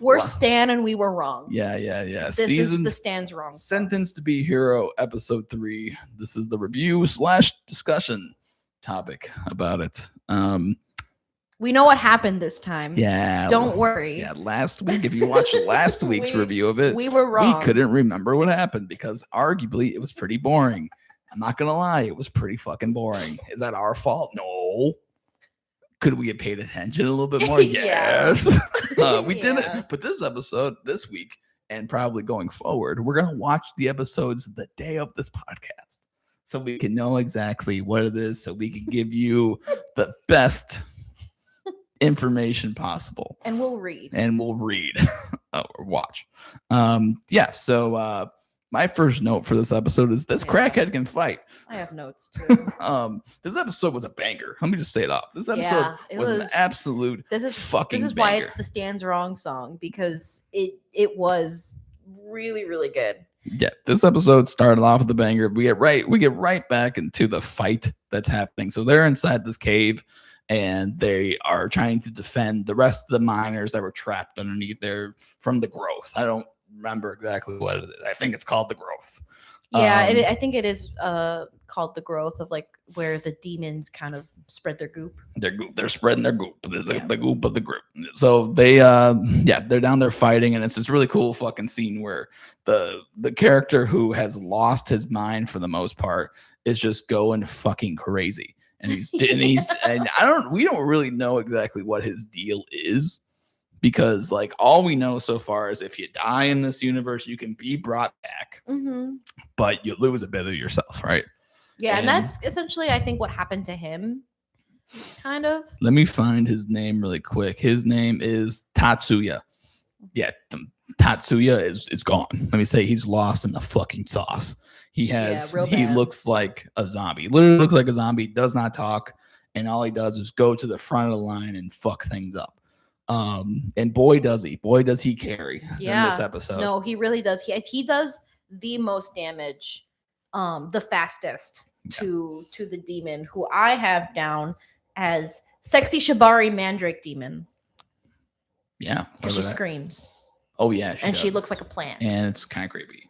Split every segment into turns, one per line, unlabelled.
We're Stan and we were wrong.
Yeah.
This is the Stan's wrong.
Sentenced to be Hero, episode 3. This is the review/discussion topic about it.
We know what happened this time.
Yeah.
Don't worry.
Yeah, last week, if you watched last week's review of it,
we were wrong.
We couldn't remember what happened because arguably it was pretty boring. I'm not going to lie. It was pretty fucking boring. Is that our fault? No. Could we have paid attention a little bit more? Yes. We didn't. But this episode, this week, and probably going forward, we're going to watch the episodes the day of this podcast so we can know exactly what it is, so we can give you the best information possible.
And we'll read.
Or watch. So my first note for this episode is this crackhead can fight.
I have notes too.
This episode was a banger. Let me just say it off. This episode was an absolute fucking
This is
banger.
why it's the Stan's Wrong song, because it was really, really good.
Yeah, this episode started off with the banger. We get right back into the fight that's happening. So they're inside this cave and they are trying to defend the rest of the miners that were trapped underneath there from the growth. I don't remember exactly what it is. I think it's called the growth.
Yeah, I think it is called the growth of like where the demons kind of spread their goop.
They're spreading their goop, the goop of the group. So they're down there fighting, and it's this really cool fucking scene where the character who has lost his mind for the most part is just going fucking crazy. And we don't really know exactly what his deal is, because like all we know so far is if you die in this universe, you can be brought back, but you lose a bit of yourself, right?
Yeah, and that's essentially, I think, what happened to him, kind of.
Let me find his name really quick. His name is Tatsuya. Yeah, Tatsuya is gone. Let me say he's lost in the fucking sauce. He looks like a zombie. Literally looks like a zombie, does not talk, and all he does is go to the front of the line and fuck things up. And boy does he carry in this episode.
No, he really does. He does the most damage, the fastest to the demon, who I have down as Sexy Shibari Mandrake Demon.
Yeah,
because she screams.
Oh yeah,
she looks like a plant,
and it's kind of creepy.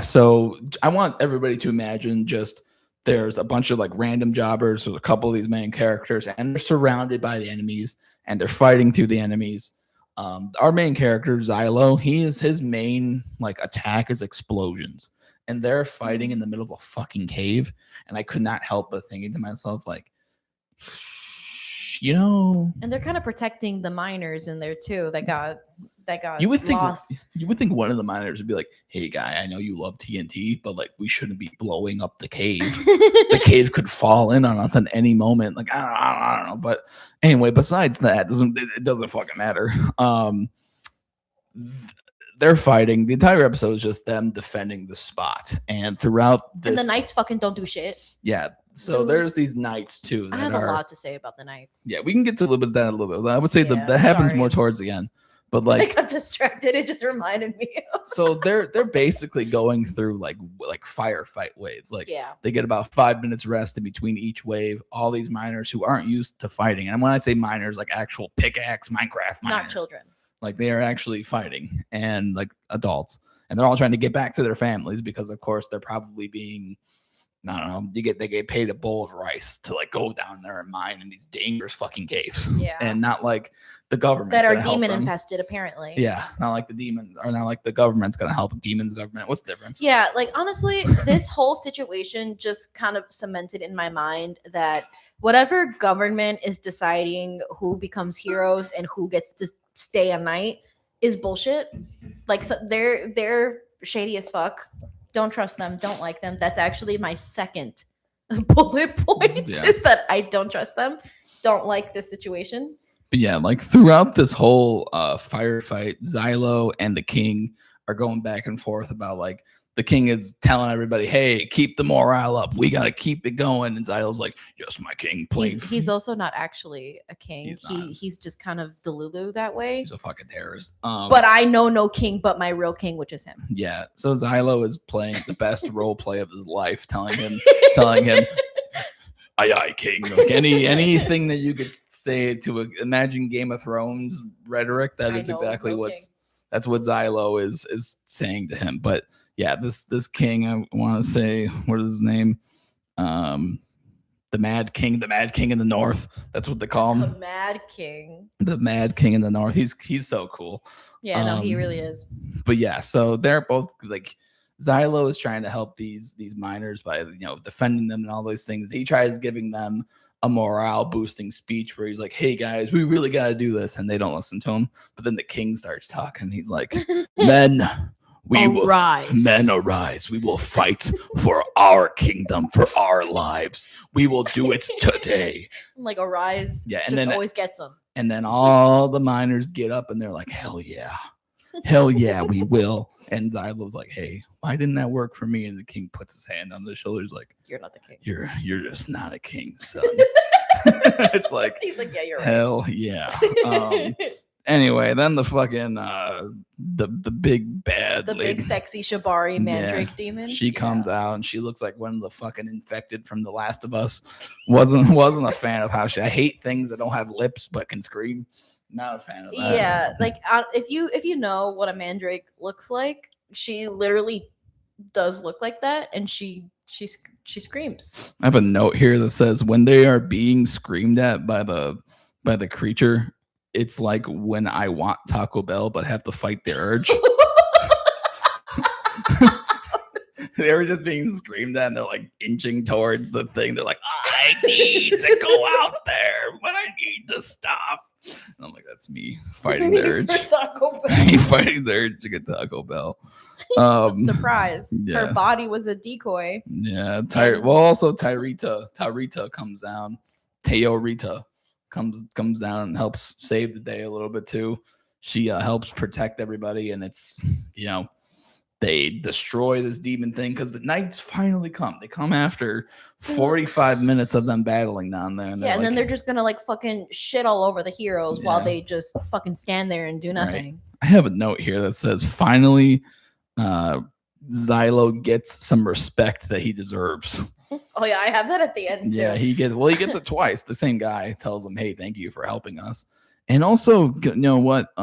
So I want everybody to imagine just there's a bunch of like random jobbers with a couple of these main characters, and they're surrounded by the enemies, and they're fighting through the enemies. Our main character, Xylo, his main like attack is explosions, and they're fighting in the middle of a fucking cave, and I could not help but thinking to myself, like,
and they're kind of protecting the miners in there too that got lost.
You would think one of the miners would be like, hey guy, I know you love TNT, but like we shouldn't be blowing up the cave. The cave could fall in on us at any moment. Like I don't know. But anyway, besides that, it doesn't fucking matter. They're fighting. The entire episode is just them defending the spot. And throughout this,
and the knights fucking don't do shit.
Yeah. So there's these knights too.
I have a lot to say about the knights.
Yeah, we can get to a little bit of that in a little bit. I would say that happens more towards the end. But like,
I got distracted. It just reminded me.
So they're basically going through like firefight waves. Like they get about 5 minutes rest in between each wave. All these miners who aren't used to fighting, and when I say miners, like actual pickaxe Minecraft miners, not
children.
Like they are actually fighting, and like adults, and they're all trying to get back to their families because, of course, they're probably being, I don't know, they get paid a bowl of rice to like go down there and mine in these dangerous fucking caves.
Yeah,
and not like the government
that are demon infested, apparently.
Yeah, not like the demons, or not like the government's gonna help demons. Government, what's the difference?
Yeah, like honestly, this whole situation just kind of cemented in my mind that whatever government is deciding who becomes heroes and who gets to stay a night is bullshit. Like, so they're shady as fuck. Don't trust them. Don't like them. That's actually my second bullet point. Is that I don't trust them. Don't like this situation.
But yeah, like throughout this whole firefight, Xylo and the king are going back and forth about like the king is telling everybody, hey, keep the morale up. We got to keep it going. And Xylo's like, yes, my king.
He's also not actually a king. He's just kind of Delulu that way.
He's a fucking terrorist.
But I know no king but my real king, which is him.
Yeah. So Xylo is playing the best role play of his life, telling him, aye aye king. Like anything that you could say to imagine Game of Thrones rhetoric, that is exactly that's what Xylo is saying to him. But yeah, this king, I want to say, what is his name? The Mad King in the North. That's what they call him.
The Mad King.
The Mad King in the North. He's so cool.
Yeah, no, he really is.
But yeah, so they're both like, Xylo is trying to help these miners by defending them and all these things. He tries giving them a morale boosting speech where he's like, "Hey guys, we really got to do this," and they don't listen to him. But then the king starts talking. He's like, "Men, men arise. We will fight for our kingdom, for our lives. We will do it today."
Like arise.
Yeah, and
just
then
always gets them.
And then all the miners get up and they're like, "Hell yeah. Hell yeah, we will." And Xylo's like, "Hey, why didn't that work for me?" And the king puts his hand on the shoulders like,
"You're not the king.
You're just not a king, son." It's like,
he's like, "Yeah, you're right."
Hell yeah. Anyway, then the fucking the big bad lady,
big sexy Shibari Mandrake demon.
She comes out and she looks like one of the fucking infected from The Last of Us. Wasn't a fan of how I hate things that don't have lips but can scream. Not a fan of that.
Yeah, like if you know what a mandrake looks like, she literally does look like that, and she screams.
I have a note here that says when they are being screamed at by the creature, it's like when I want Taco Bell but have to fight the urge. They were just being screamed at and they're like inching towards the thing. They're like, "I need to go out there, but I need to stop." And I'm like, that's me fighting the urge.
Taco Bell.
Fighting the urge to get Taco Bell.
Surprise.
Yeah.
Her body was a decoy.
Yeah. Also Tarita comes down. Teo Rita comes down and helps save the day a little bit too. She helps protect everybody, and it's, they destroy this demon thing because the knights finally come. They come after 45 minutes of them battling down there. And
then they're just gonna like fucking shit all over the heroes while they just fucking stand there and do nothing.
Right. I have a note here that says finally Xylo gets some respect that he deserves.
Oh yeah, I have that at the end too.
Yeah, he gets it twice. The same guy tells him, "Hey, thank you for helping us." And also, you know what?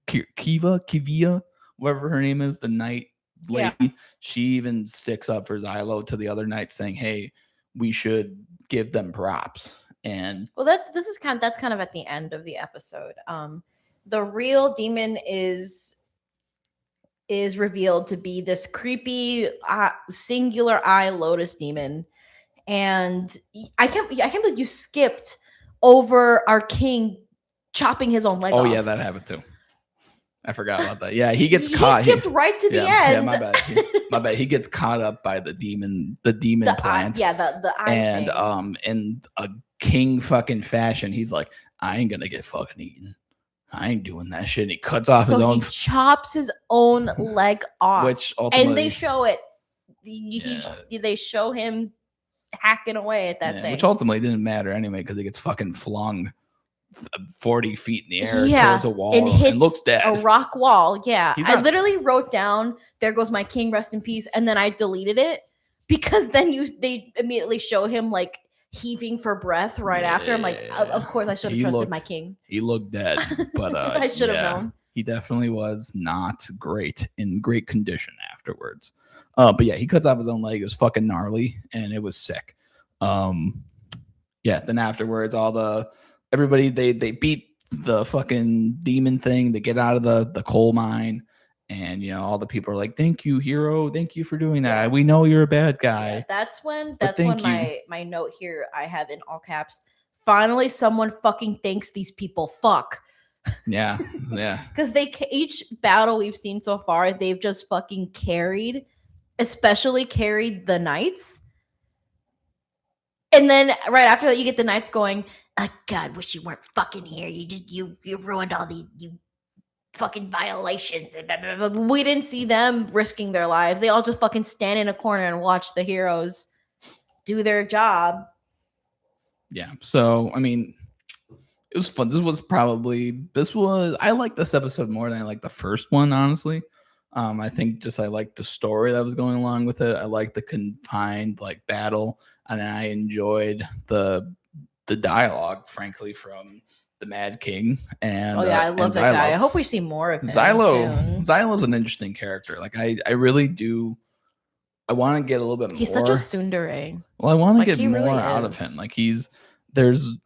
Kivia, whatever her name is, the knight lady, she even sticks up for Xylo to the other knights, saying, "Hey, we should give them props." And
well, that's kind of at the end of the episode. The real demon is revealed to be this creepy singular eye lotus demon, and I can't believe you skipped over our king chopping his own leg off.
Oh yeah, that happened too. I forgot about that. Yeah, he gets caught.
He skipped right to the end.
Yeah, my bad. My bad. He gets caught up by the demon plant.
The eye
and
thing.
In a king fucking fashion, he's like, "I ain't gonna get fucking eaten. I ain't doing that shit." And he cuts off his own.
He chops his own leg off,
which ultimately,
and they show it. They show him hacking away at that thing,
which ultimately didn't matter anyway because he gets fucking flung 40 feet in the air towards a wall and looks dead.
A rock wall. Yeah, I literally wrote down, "There goes my king, rest in peace," and then I deleted it because then they immediately show him like heaving for breath right after. I'm like, of course I should have trusted my king.
He looked dead, but
I should have known.
He definitely was not in great condition afterwards. But yeah, he cuts off his own leg. It was fucking gnarly and it was sick. Then afterwards, everybody they beat the fucking demon thing. They get out of the coal mine. And all the people are like, "Thank you, hero. Thank you for doing that. Yeah. We know you're a bad guy."
Yeah, that's when my note here I have in all caps. Finally, someone fucking thanks these people. Fuck.
Yeah.
Because each battle we've seen so far, they've just fucking carried, especially carried the knights. And then right after that, you get the knights going, "Oh, God, wish you weren't fucking here. You ruined all the fucking violations." We didn't see them risking their lives. They all just fucking stand in a corner and watch the heroes do their job.
Yeah. So, I mean, it was fun. I like this episode more than I like the first one, honestly. I think just I like the story that was going along with it. I like the confined like battle, and I enjoyed the dialogue, frankly, from the Mad King. And
Oh yeah, I love that guy. I hope we see more of him soon.
Xylo's an interesting character. Like I really do. I want to get a little bit more.
He's such a tsundere.
Well, I want to get more
really
out of him. Like there's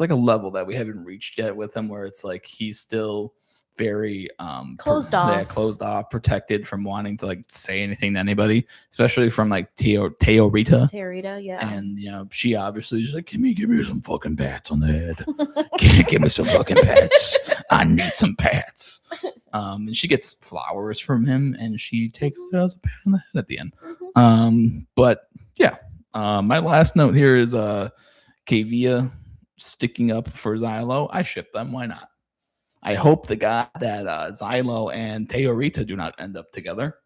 like a level that we haven't reached yet with him where it's like he's still very
closed off.
Yeah, closed off, protected from wanting to like say anything to anybody, especially from like Teorita.
Teorita, yeah.
And you know, she obviously is like, give me some fucking pats on the head. give me some fucking pats. I need some pats. And she gets flowers from him, and she takes it as a pat on the head at the end. But yeah, my last note here is Kavia sticking up for Xylo. I ship them. Why not? I hope the God that Xylo and Teorita do not end up together.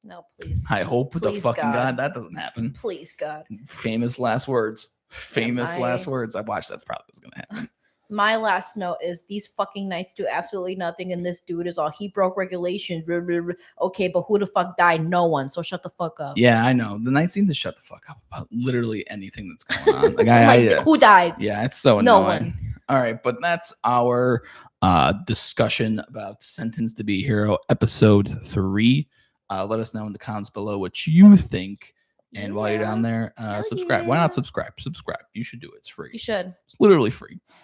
No, please.
I hope the fucking God that doesn't happen.
Please, God.
Famous last words. Last words. I watched that's probably what's gonna happen.
My last note is these fucking knights do absolutely nothing, and this dude is all he broke regulations. Okay, but who the fuck died? No one. So shut the fuck up.
Yeah, I know. The knights need to shut the fuck up about literally anything that's going on. Like
who died?
Yeah, it's so annoying. No one. All right, but that's our discussion about Sentence to Be a Hero episode 3. Let us know in the comments below what you think. And while you're down there, subscribe. Why not subscribe? You should do it. It's free.
You should.
It's literally free.